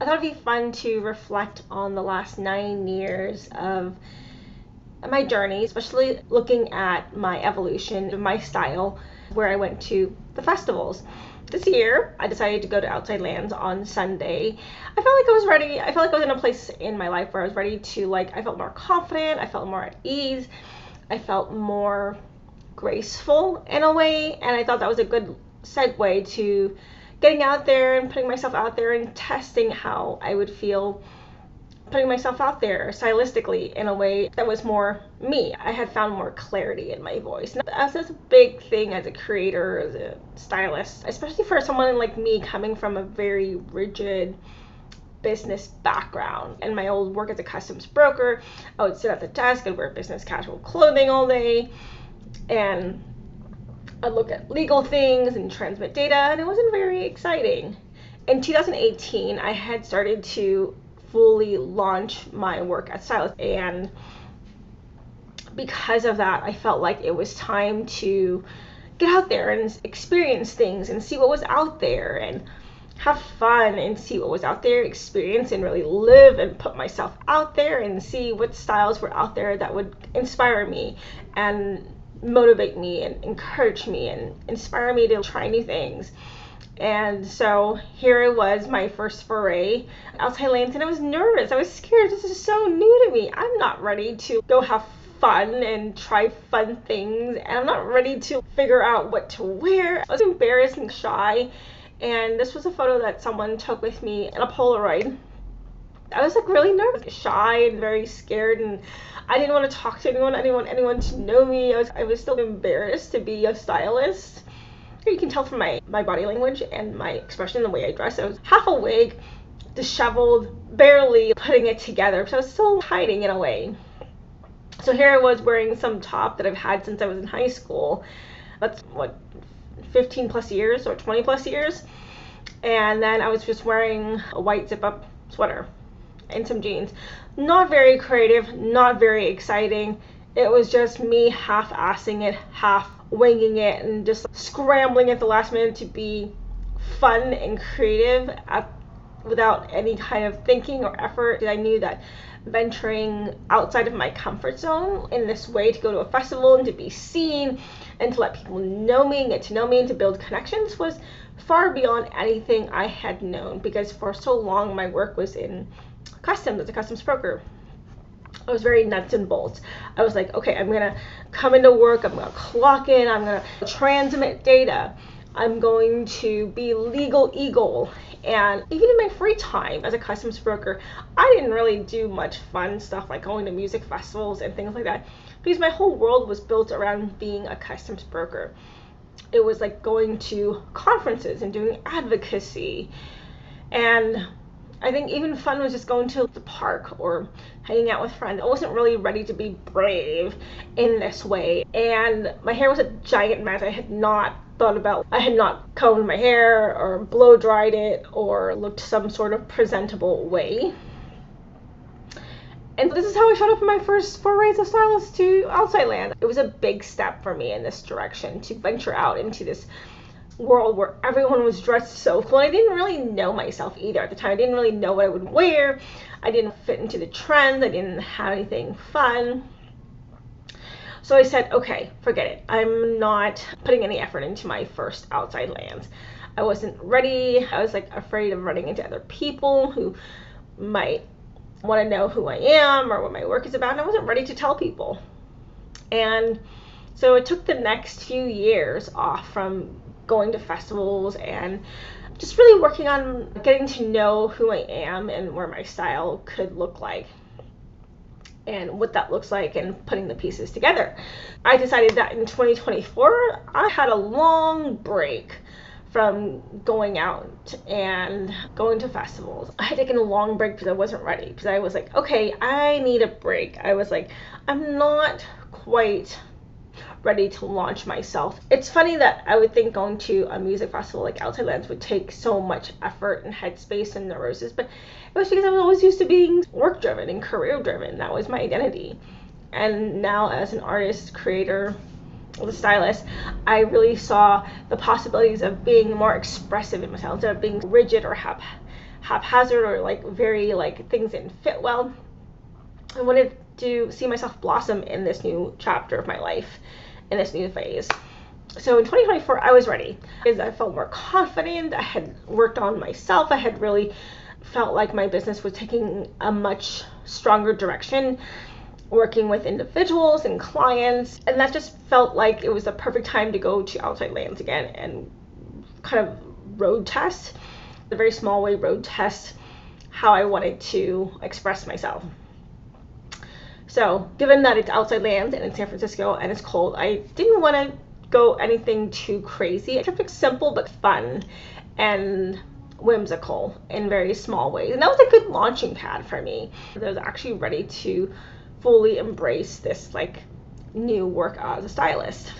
I thought it'd be fun to reflect on the last 9 years of my journey, especially looking at my evolution of my style, where I went to the festivals. This year, I decided to go to Outside Lands on Sunday. I felt like I was ready. I felt like I was in a place in my life where I was ready to, I felt more confident. I felt more at ease. I felt more graceful in a way. And I thought that was a good segue to getting out there and putting myself out there and testing how I would feel putting myself out there stylistically in a way that was more me. I had found more clarity in my voice. That's a big thing as a creator, as a stylist, especially for someone like me coming from a very rigid business background. In my old work as a customs broker, I would sit at the desk and wear business casual clothing all day, and I'd look at legal things and transmit data, and it wasn't very exciting. In 2018, I had started to fully launch my work as stylist, and because of that, I felt like it was time to get out there and experience things and see what was out there and have fun and see what was out there, experience and really live and put myself out there and see what styles were out there that would inspire me and motivate me and encourage me and inspire me to try new things. And so here it was, my first foray Outside Lands, and I was nervous. I was scared. This is so new to me. I'm not ready to go have fun and try fun things, and I'm not ready to figure out what to wear. I was embarrassed and shy, and this was a photo that someone took with me in a polaroid. I was really nervous, shy, and very scared, and I didn't want to talk to anyone. I didn't want anyone to know me. I was still embarrassed to be a stylist. You can tell from my body language and my expression, the way I dress. I was half awake, disheveled, barely putting it together. So I was still hiding in a way. So here I was wearing some top that I've had since I was in high school. That's 15 plus years or 20 plus years. And then I was just wearing a white zip up sweater and some jeans. Not very creative, not very exciting. It was just me half-assing it, half winging it, and just scrambling at the last minute to be fun and creative without any kind of thinking or effort. I knew that venturing outside of my comfort zone in this way to go to a festival and to be seen and to let people know me and get to know me and to build connections was far beyond anything I had known, because for so long my work was in customs as a customs broker. I was very nuts and bolts. I was like, okay, I'm gonna come into work, I'm gonna clock in, I'm gonna transmit data, I'm going to be legal eagle. And even in my free time as a customs broker, I didn't really do much fun stuff like going to music festivals and things like that, because my whole world was built around being a customs broker. It was like going to conferences and doing advocacy, and I think even fun was just going to the park or hanging out with friends. I wasn't really ready to be brave in this way. And my hair was a giant mess. I had not combed my hair or blow dried it or looked some sort of presentable way. And this is how I showed up in my first foray as a stylist to Outside Land. It was a big step for me in this direction to venture out into this world where everyone was dressed so cool. I didn't really know myself either at the time. I didn't really know what I would wear. I didn't fit into the trends. I didn't have anything fun. So I said, okay, forget it. I'm not putting any effort into my first Outside Lands. I wasn't ready. I was afraid of running into other people who might want to know who I am or what my work is about, and I wasn't ready to tell people. And so it took the next few years off from going to festivals and just really working on getting to know who I am and where my style could look like and what that looks like, and putting the pieces together. I decided that in 2024 I had a long break from going out and going to festivals. I had taken a long break because I wasn't ready, because I was like, okay, I need a break. I was like, I'm not quite ready to launch myself. It's funny that I would think going to a music festival like Outside Lands would take so much effort and headspace and neurosis, but it was because I was always used to being work driven and career driven. That was my identity. And now as an artist, creator, as a stylist, I really saw the possibilities of being more expressive in myself instead of being rigid or haphazard or like very like things didn't fit well. I wanted to see myself blossom in this new chapter of my life, in this new phase. So in 2024, I was ready because I felt more confident. I had worked on myself. I had really felt like my business was taking a much stronger direction, working with individuals and clients. And that just felt like it was the perfect time to go to outside lands again and kind of road test, a very small way road test how I wanted to express myself. So given that it's outside lands and in San Francisco and it's cold, I didn't want to go anything too crazy. I kept it simple but fun and whimsical in very small ways. And that was a good launching pad for me. I was actually ready to fully embrace this like new work as a stylist.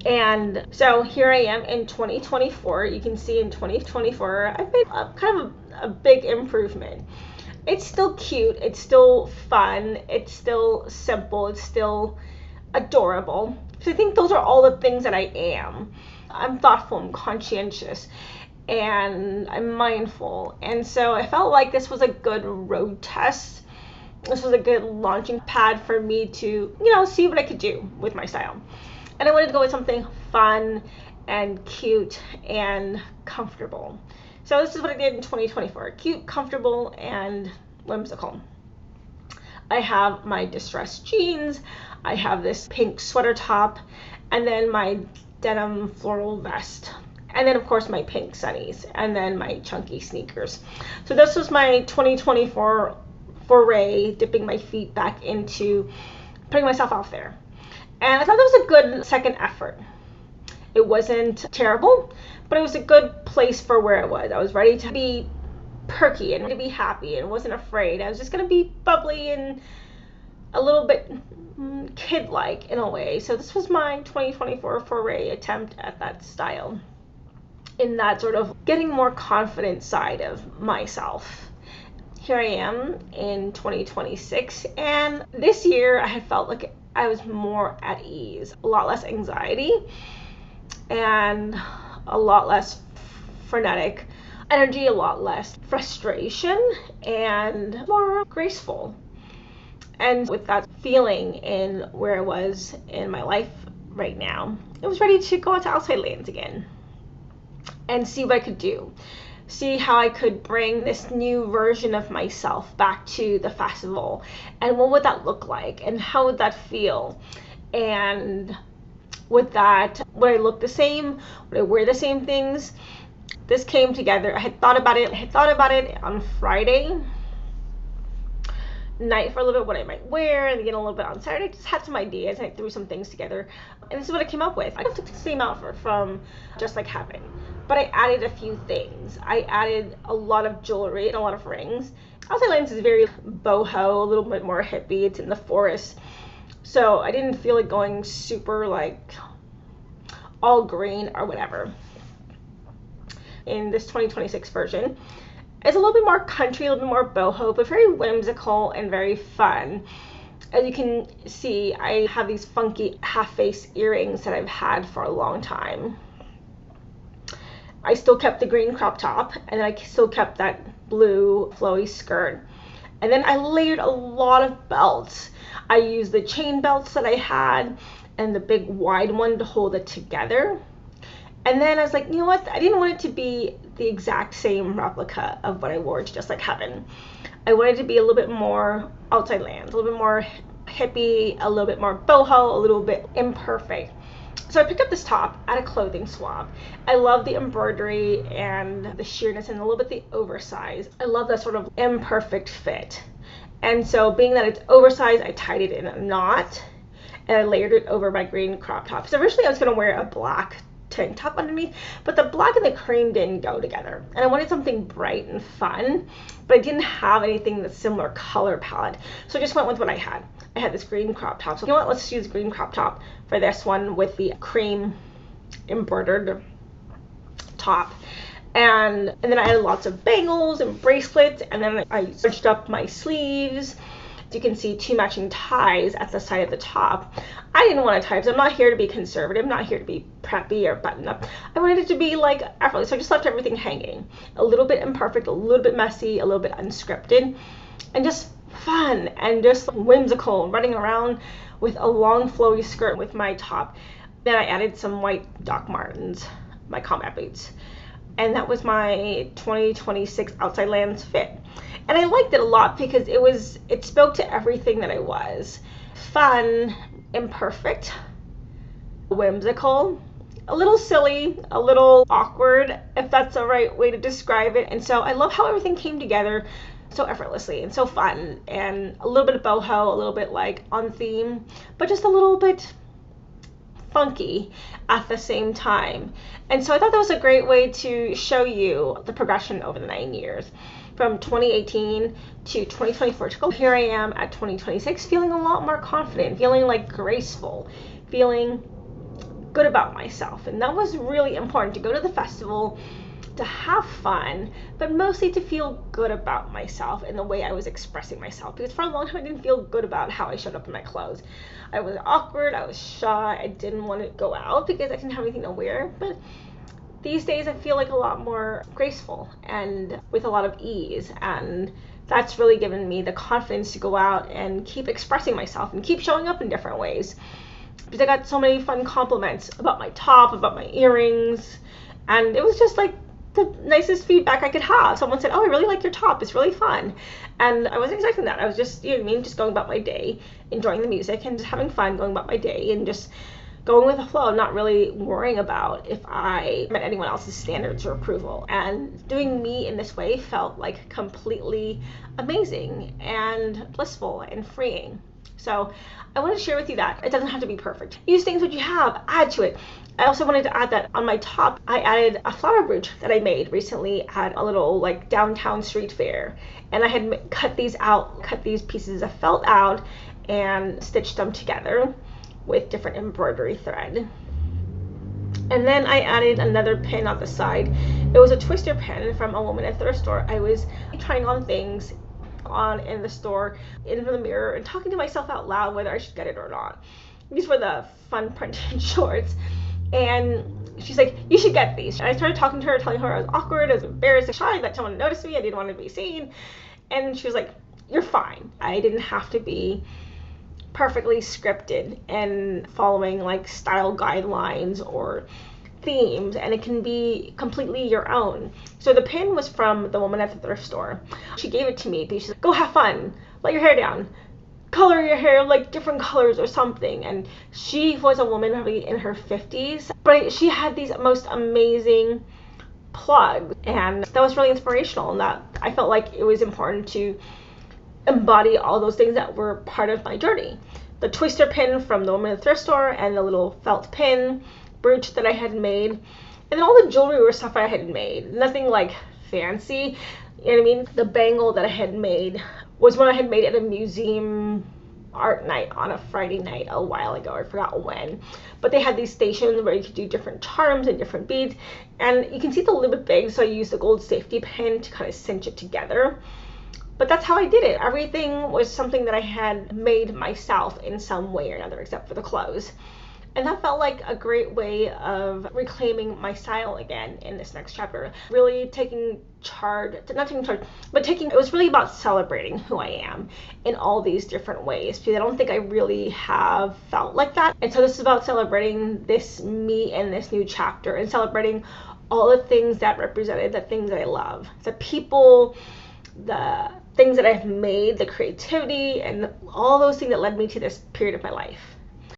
And so here I am in 2024. You can see in 2024, I've made kind of a big improvement. It's still cute, it's still fun, it's still simple, it's still adorable. So I think those are all the things that I am. I'm thoughtful, I'm conscientious, and I'm mindful. And so I felt like this was a good road test. This was a good launching pad for me to, see what I could do with my style. And I wanted to go with something fun and cute and comfortable. So this is what I did in 2024. Cute, comfortable, and whimsical. I have my distressed jeans. I have this pink sweater top, and then my denim floral vest. And then of course my pink sunnies, and then my chunky sneakers. So this was my 2024 foray, dipping my feet back into putting myself out there. And I thought that was a good second effort. It wasn't terrible, but it was a good place for where I was. I was ready to be perky and to be happy and wasn't afraid. I was just going to be bubbly and a little bit kid-like in a way. So this was my 2024 foray attempt at that style, in that sort of getting more confident side of myself. Here I am in 2026, and this year I had felt like I was more at ease, a lot less anxiety, and a lot less frenetic energy, a lot less frustration, and more graceful. And with that feeling in where I was in my life right now, I was ready to go out to outside lands again and see what I could do. See how I could bring this new version of myself back to the festival, and what would that look like, and how would that feel, and would I look the same, would I wear the same things? This came together. I had thought about it on Friday night for a little bit, what I might wear, and again a little bit on Saturday. I just had some ideas and I threw some things together, and this is what I came up with. I took the same outfit from Just Like Heaven, but I added a few things. I added a lot of jewelry and a lot of rings. Outside Lands is very boho, a little bit more hippie. It's in the forest, so I didn't feel like going super like all green or whatever. In this 2026 version, it's a little bit more country, a little bit more boho, but very whimsical and very fun. As you can see, I have these funky half-face earrings that I've had for a long time. I still kept the green crop top, and then I still kept that blue flowy skirt. And then I layered a lot of belts. I used the chain belts that I had and the big wide one to hold it together. And then I was like, you know what? I didn't want it to be the exact same replica of what I wore to Just Like Heaven. I wanted to be a little bit more outside lands, a little bit more hippie, a little bit more boho, a little bit imperfect. So I picked up this top at a clothing swap. I love the embroidery and the sheerness and a little bit the oversize. I love that sort of imperfect fit. And so being that it's oversized, I tied it in a knot and I layered it over my green crop top. So originally I was going to wear a black tank top underneath, but the black and the cream didn't go together, and I wanted something bright and fun, but I didn't have anything that's similar color palette, so I just went with what I had. I had this green crop top, so you know what, let's use green crop top for this one with the cream embroidered top. And then I added lots of bangles and bracelets, and then I switched up my sleeves You can see 2 matching ties at the side of the top. I didn't want to tie because I'm not here to be conservative, I'm not here to be preppy or buttoned up. I wanted it to be like effortless, so I just left everything hanging. A little bit imperfect, a little bit messy, a little bit unscripted, and just fun and just whimsical, running around with a long flowy skirt with my top. Then I added some white Doc Martens, my combat boots. And that was my 2026 Outside Lands fit. And I liked it a lot because it spoke to everything that I was. Fun, imperfect, whimsical, a little silly, a little awkward, if that's the right way to describe it. And so I love how everything came together so effortlessly and so fun, and a little bit of boho, a little bit like on theme, but just a little bit funky at the same time. And so I thought that was a great way to show you the progression over the 9 years from 2018 to 2024. Here I am at 2026, feeling a lot more confident, feeling like graceful, feeling good about myself. And that was really important, to go to the festival, to have fun, but mostly to feel good about myself and the way I was expressing myself, because for a long time I didn't feel good about how I showed up in my clothes. I was awkward, I was shy, I didn't want to go out because I didn't have anything to wear. But these days I feel like a lot more graceful and with a lot of ease, and that's really given me the confidence to go out and keep expressing myself and keep showing up in different ways. Because I got so many fun compliments about my top, about my earrings, and it was just like the nicest feedback I could have. Someone said, "Oh, I really like your top, it's really fun." And I wasn't expecting that. I was just, just going about my day, enjoying the music and just having fun, going about my day and just going with the flow, not really worrying about if I met anyone else's standards or approval. And doing me in this way felt like completely amazing and blissful and freeing. So I want to share with you that it doesn't have to be perfect. Use things that you have, add to it. I also wanted to add that on my top, I added a flower brooch that I made recently at a little like downtown street fair. And I had cut these pieces of felt out and stitched them together with different embroidery thread. And then I added another pin on the side. It was a twister pin from a woman at the thrift store. I was trying on things in the store in the mirror and talking to myself out loud whether I should get it or not. These were the fun printed shorts. And she's like, "You should get these." And I started talking to her, telling her I was awkward, I was embarrassed, shy, that someone noticed me, I didn't want to be seen. And she was like, "You're fine." I didn't have to be perfectly scripted and following like style guidelines or themes, and it can be completely your own. So the pin was from the woman at the thrift store. She gave it to me because she's like, "Go have fun, let your hair down, color your hair like different colors or something." And she was a woman probably in her 50s, but she had these most amazing plugs, and that was really inspirational. And that I felt like it was important to embody all those things that were part of my journey. The twister pin from the woman at the thrift store, and the little felt pin brooch that I had made, and then all the jewelry or stuff I had made. Nothing like fancy, you know what I mean? The bangle that I had made was one I had made at a museum art night on a Friday night a while ago. I forgot when. But they had these stations where you could do different charms and different beads. And you can see it's a little bit big, so I used the gold safety pin to kind of cinch it together. But that's how I did it. Everything was something that I had made myself in some way or another, except for the clothes. And that felt like a great way of reclaiming my style again in this next chapter. Really taking charge, not taking charge, but it was really about celebrating who I am in all these different ways, because I don't think I really have felt like that. And so this is about celebrating this me in this new chapter, and celebrating all the things that represented the things that I love. The people, the things that I've made, the creativity, and all those things that led me to this period of my life.